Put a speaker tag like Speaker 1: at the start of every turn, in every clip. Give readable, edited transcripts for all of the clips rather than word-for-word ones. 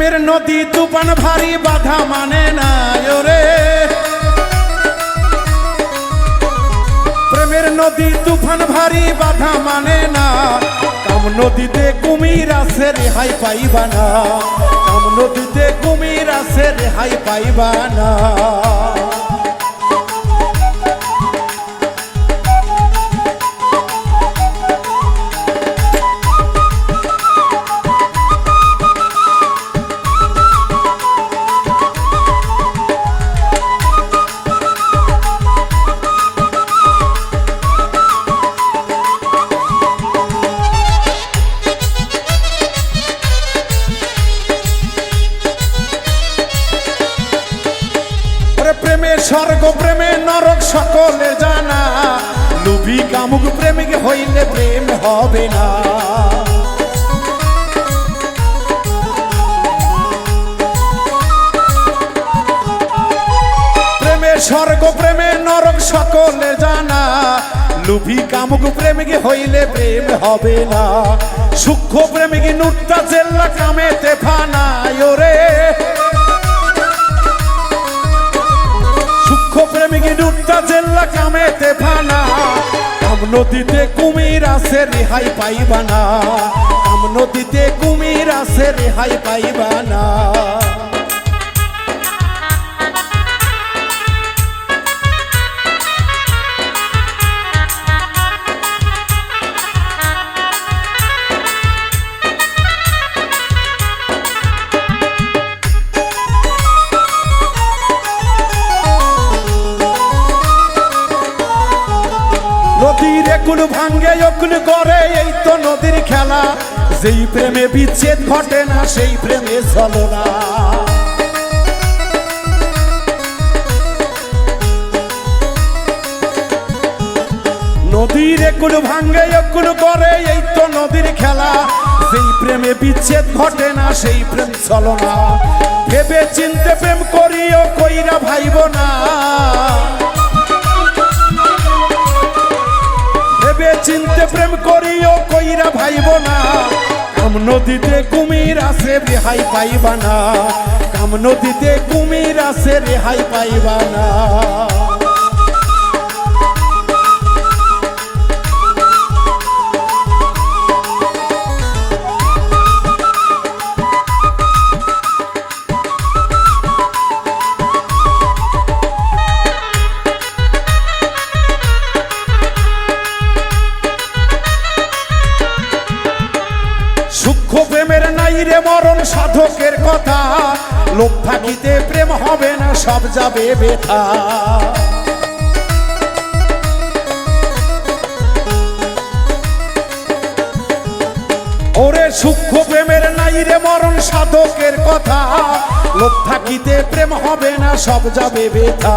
Speaker 1: প্রেমের নদী তুফান ভারী বাধা মানে না ওরে, প্রেমের নদী তুফান ভারী বাধা মানে না। কাম নদীতে কুমির আছে রেহাই পাইবা না, কাম নদীতে কুমির আছে রেহাই পাইবা না। প্রেমের স্বর্গ প্রেমে নরক সকলে জানা, লোভী কামুক প্রেমিক হইলে প্রেম হবে না। প্রেমের স্বর্গ প্রেমে নরক সকলে জানা, লোভী কামুক প্রেমিক হইলে প্রেম হবে না। সূক্ষ্ম প্রেমিক নুট্টা জেল্লা কামেতে ফানায় ওরে, প্রেমিক ডুট্টা জেল্লা কামেতে ফানা। কাম নদীতে কুমির আছে রেহাই পাইবা না, কাম নদীতে কুমির আছে রেহাই পাইবা না। নদীর একুল ভাঙ্গে অকুল করে এই তো নদীর খেলা, যেই প্রেমে বিচ্ছেদ ঘটে না সেই প্রেমে চলো না। নদীর একুল ভাঙ্গে অকুল করে এই তো নদীর খেলা, যেই প্রেমে বিচ্ছেদ ঘটে না সেই প্রেম চলো না। ভেবে চিনতে প্রেম করিও কইরা ভাইব না, চিনতে প্রেম করিও কইরা ভাইব না। কাম নদীতে কুমির আছে রেহাই পাইবা না, কাম নদীতে কুমির আছে রেহাই পাইবা না। সূক্ষ্ম প্রেমের নাই রে মরণ সাধকের কথা, লোভ থাকিতে প্রেম হবে না সব যাবে বেথা। ওরে সূক্ষ্ম প্রেমের নাই রে মরণ সাধকের কথা, লোভ থাকিতে প্রেম হবে না সব যাবে বেথা।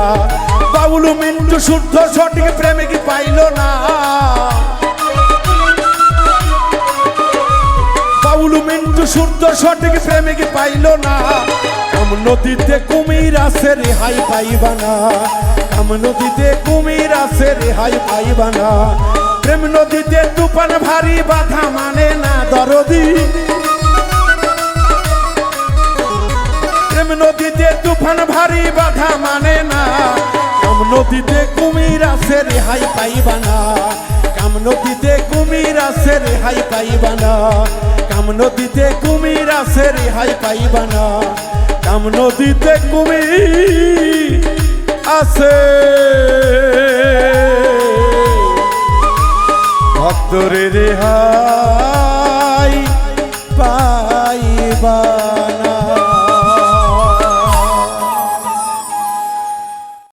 Speaker 1: বাউলু মিন্টু শুদ্ধ সঠিক প্রেমিক পাইল না, বাউলু মিন্টু শুদ্ধ সঠিক প্রেমিক পাইল না। কাম নদীতে কুমির আছে রেহাই পাইবা না, কাম নদীতে কুমির আছে রেহাই পাইবা না। প্রেম নদীতে তুফান ভারী বাধা মানে না দরদি, প্রেম নদীতে তুফান ভারী বাধা মানে না। কাম নদীতে কুমির আছে রেহাই পাইবা না, কাম নদীতে কুমির আছে রেহাই পাইবা না। কাম নদীতে কুমির আছে রেহাই পাইবা না, কাম নদীতে কুমির আছে ভক্তরে রেহাই